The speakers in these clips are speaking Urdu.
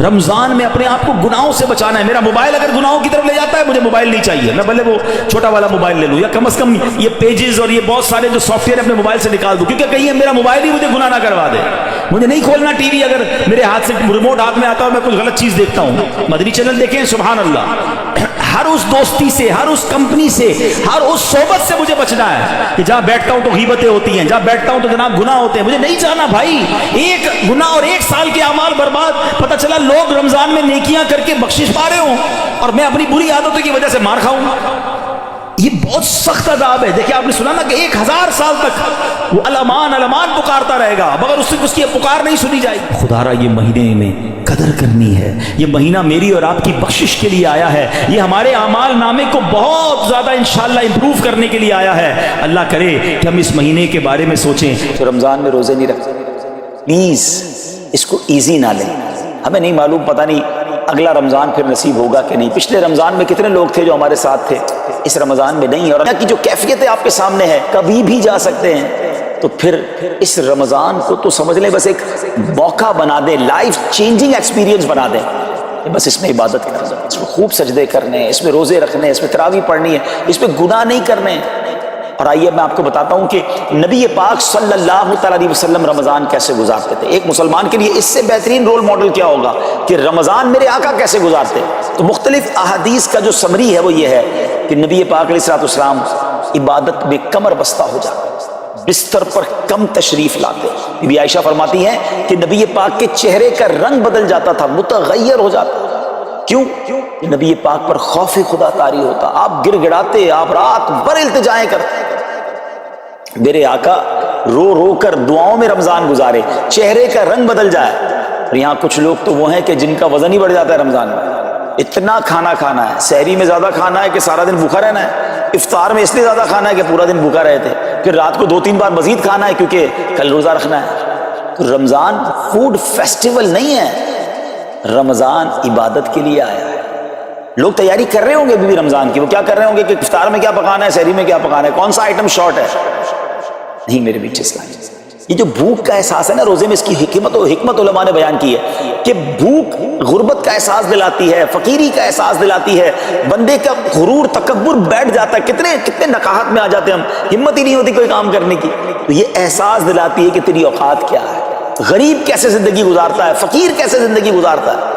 رمضان میں اپنے آپ کو گناہوں سے بچانا ہے. میرا موبائل اگر گناہوں کی طرف لے جاتا ہے مجھے موبائل نہیں چاہیے, میں بھلے وہ چھوٹا والا موبائل لے لوں یا کم از کم یہ پیجز اور یہ بہت سارے جو سافٹ ویئر اپنے موبائل سے نکال دوں, کیونکہ کہیں میرا موبائل ہی مجھے گناہ نہ کروا دے. مجھے نہیں کھولنا ٹی وی اگر میرے ہاتھ سے ریموٹ ہاتھ میں آتا ہے اور میں کچھ غلط چیز دیکھتا ہوں. مدنی چینل دیکھیں, سبحان اللہ. ہر اس دوستی سے, ہر اس کمپنی سے, ہر اس صحبت سے مجھے بچنا ہے کہ جہاں بیٹھتا ہوں تو غیبتیں ہوتی ہیں, جہاں بیٹھتا ہوں تو جناب گناہ ہوتے ہیں. مجھے نہیں چاہنا بھائی ایک گناہ اور ایک سال کے اعمال برباد. پتہ چلا لوگ رمضان میں نیکیاں کر کے بخشش پا رہے ہوں اور میں اپنی بری عادتوں کی وجہ سے مار کھاؤں. یہ بہت سخت عذاب ہے. دیکھیں آپ نے سنا نا کہ 1000 سال تک وہ الامان الامان پکارتا رہے گا مگر اس کی پکار نہیں سنی جائے گی. خدا را یہ مہینے میں قدر کرنی ہے. یہ مہینہ میری اور آپ کی بخشش کے لیے آیا ہے. یہ ہمارے اعمال نامے کو بہت زیادہ انشاءاللہ امپروو کرنے کے لیے آیا ہے. اللہ کرے کہ ہم اس مہینے کے بارے میں سوچیں. تو رمضان میں روزے نہیں رکھتے, پلیز اس کو ایزی نہ لیں. ہمیں نہیں معلوم, پتہ نہیں اگلا رمضان پھر نصیب ہوگا کہ نہیں. پچھلے رمضان میں کتنے لوگ تھے جو ہمارے ساتھ تھے, اس رمضان میں نہیں. اور اللہ کی جو کیفیت ہے آپ کے سامنے ہے, کبھی بھی جا سکتے ہیں. تو پھر اس رمضان کو تو سمجھ لیں بس ایک موقع بنا دیں, لائف چینجنگ ایکسپیرینس بنا دیں. بس اس میں عبادت کرنا, اس میں خوب سجدے کرنے ہیں, اس میں روزے رکھنے ہیں, اس میں تراویح پڑھنی ہے, اس میں گناہ نہیں کرنے ہیں. اور آئیے میں آپ کو بتاتا ہوں کہ نبی پاک صلی اللہ تعالیٰ علیہ وسلم رمضان کیسے گزارتے تھے. ایک مسلمان کے لیے اس سے بہترین رول ماڈل کیا ہوگا کہ رمضان میرے آقا کیسے گزارتے. تو مختلف احادیث کا جو سمری ہے وہ یہ ہے کہ نبی پاک علیہ السلام عبادت میں کمر بستہ ہو جاتے, بستر پر کم تشریف لاتے. بی بی عائشہ فرماتی ہیں کہ نبی پاک کے چہرے کا رنگ بدل جاتا تھا, متغیر ہو جاتا. کیوں؟ نبی پاک پر خوف خدا طاری ہوتا. آپ گر گڑاتے, آپ رات بھر التجائیں کرتے. میرے آقا رو رو کر دعاؤں میں رمضان گزارے, چہرے کا رنگ بدل جائے. اور یہاں کچھ لوگ تو وہ ہیں کہ جن کا وزن ہی بڑھ جاتا ہے رمضان میں. اتنا کھانا کھانا ہے, سحری میں زیادہ کھانا ہے کہ سارا دن بھوکا رہنا ہے, افطار میں اس لیے زیادہ کھانا ہے کہ پورا دن بھوکا رہتے, پھر رات کو 2-3 بار مزید کھانا ہے کیونکہ کل روزہ رکھنا ہے. تو رمضان فوڈ فیسٹیول نہیں ہے, رمضان عبادت کے لیے آیا ہے. لوگ تیاری کر رہے ہوں گے ابھی بھی رمضان کی. وہ کیا کر رہے ہوں گے کہ افطار میں کیا پکانا ہے, سحری میں کیا پکانا ہے, کون سا آئٹم شارٹ ہے. نہیں میرے بیچ اسلام, یہ جو بھوک کا احساس ہے نا روزے میں, اس کی حکمت علماء نے بیان کی ہے کہ بھوک غربت کا احساس دلاتی ہے, فقیری کا احساس دلاتی ہے, بندے کا غرور تکبر بیٹھ جاتا ہے. کتنے نقاہت میں آ جاتے ہیں ہم, ہمت ہی نہیں ہوتی کوئی کام کرنے کی. تو یہ احساس دلاتی ہے کہ تیری اوقات کیا ہے, غریب کیسے زندگی گزارتا ہے, فقیر کیسے زندگی گزارتا ہے.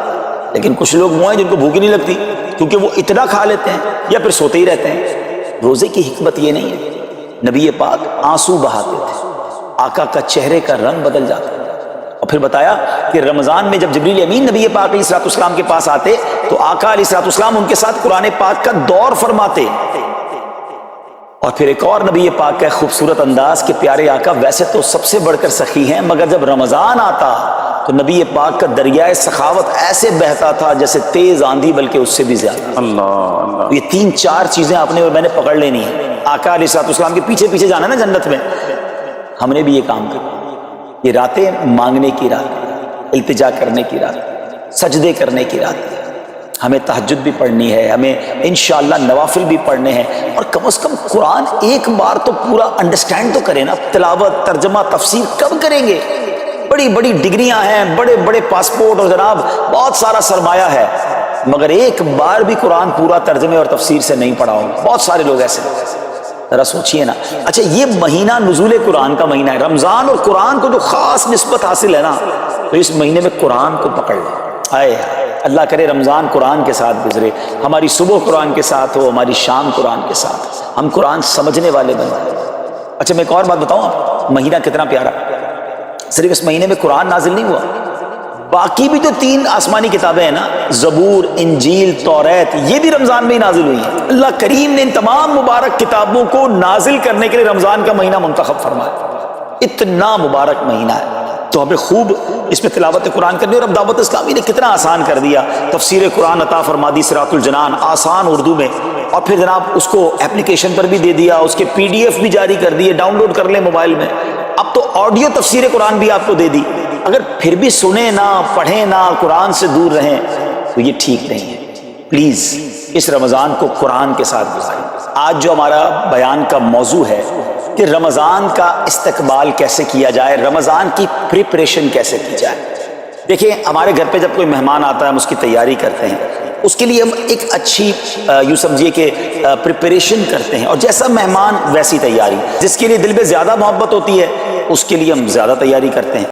لیکن کچھ لوگ وہ ہیں جن کو بھوک ہی نہیں لگتی کیونکہ وہ اتنا کھا لیتے ہیں یا پھر سوتے ہی رہتے ہیں. روزے کی حکمت یہ نہیں ہے. نبی پاک آنسو بہاتے تھے, آقا کا چہرے کا رنگ بدل جاتا. اور پھر بتایا کہ رمضان میں جب جبریل امین نبی پاک علیہ السلام کے پاس آتے تو آقا علیہ السلام ان کے ساتھ قرآن پاک کا دور فرماتے. اور پھر ایک اور نبی پاک کا خوبصورت انداز کہ پیارے آقا ویسے تو سب سے بڑھ کر سخی ہیں, مگر جب رمضان آتا تو نبی پاک کا دریائے سخاوت ایسے بہتا تھا جیسے تیز آندھی, بلکہ اس سے بھی زیادہ. اللہ, یہ 3-4 چیزیں آپ نے اور میں نے پکڑ لینی ہے. آقا علیہ السلام کے پیچھے پیچھے جانا نا جنت میں. ہم نے بھی یہ کام کیا. یہ راتیں مانگنے کی رات, التجا کرنے کی رات, سجدے کرنے کی رات. ہمیں تہجد بھی پڑھنی ہے, ہمیں انشاءاللہ نوافل بھی پڑھنے ہیں, اور کم از کم قرآن ایک بار تو پورا انڈرسٹینڈ تو کریں نا. تلاوت, ترجمہ, تفسیر کب کریں گے؟ بڑی بڑی ڈگریاں ہیں, بڑے بڑے پاسپورٹ اور جناب بہت سارا سرمایہ ہے, مگر ایک بار بھی قرآن پورا ترجمے اور تفسیر سے نہیں پڑھا ہوں. بہت سارے لوگ ایسے. ذرا سوچئے نا. اچھا یہ مہینہ نزول قرآن کا مہینہ ہے, رمضان اور قرآن کو جو خاص نسبت حاصل ہے نا, تو اس مہینے میں قرآن کو پکڑ لیں. آئے اللہ کرے رمضان قرآن کے ساتھ گزرے, ہماری صبح قرآن کے ساتھ ہو, ہماری شام قرآن کے ساتھ, ہم قرآن سمجھنے والے بن جائیں. اچھا میں ایک اور بات بتاؤں آپ, مہینہ کتنا پیارا. صرف اس مہینے میں قرآن نازل نہیں ہوا, باقی بھی جو 3 آسمانی کتابیں ہیں نا, زبور, انجیل, توریت, یہ بھی رمضان میں ہی نازل ہوئی ہیں. اللہ کریم نے ان تمام مبارک کتابوں کو نازل کرنے کے لیے رمضان کا مہینہ منتخب فرمایا. اتنا مبارک مہینہ ہے, تو ہمیں خوب اس میں تلاوت قرآن کرنی. اور اب دعوت اسلامی نے کتنا آسان کر دیا, تفسیر قرآن عطا فرما دی, صراط الجنان آسان اردو میں, اور پھر جناب اس کو اپلیکیشن پر بھی دے دیا, اس کے PDF بھی جاری کر دیے, ڈاؤن لوڈ کر لیں موبائل میں. اب تو آڈیو تفسیر قرآن بھی آپ کو دے دی. اگر پھر بھی سنیں نہ, پڑھیں نہ, قرآن سے دور رہیں تو یہ ٹھیک نہیں ہے. پلیز اس رمضان کو قرآن کے ساتھ گزاریں. آج جو ہمارا بیان کا موضوع ہے کہ رمضان کا استقبال کیسے کیا جائے, رمضان کی پریپریشن کیسے کی جائے. دیکھیں ہمارے گھر پہ جب کوئی مہمان آتا ہے ہم اس کی تیاری کرتے ہیں، اس کے لیے ہم ایک اچھی یوں سمجھیے کہ پریپریشن کرتے ہیں، اور جیسا مہمان ویسی تیاری. جس کے لیے دل میں زیادہ محبت ہوتی ہے اس کے لیے ہم زیادہ تیاری کرتے ہیں.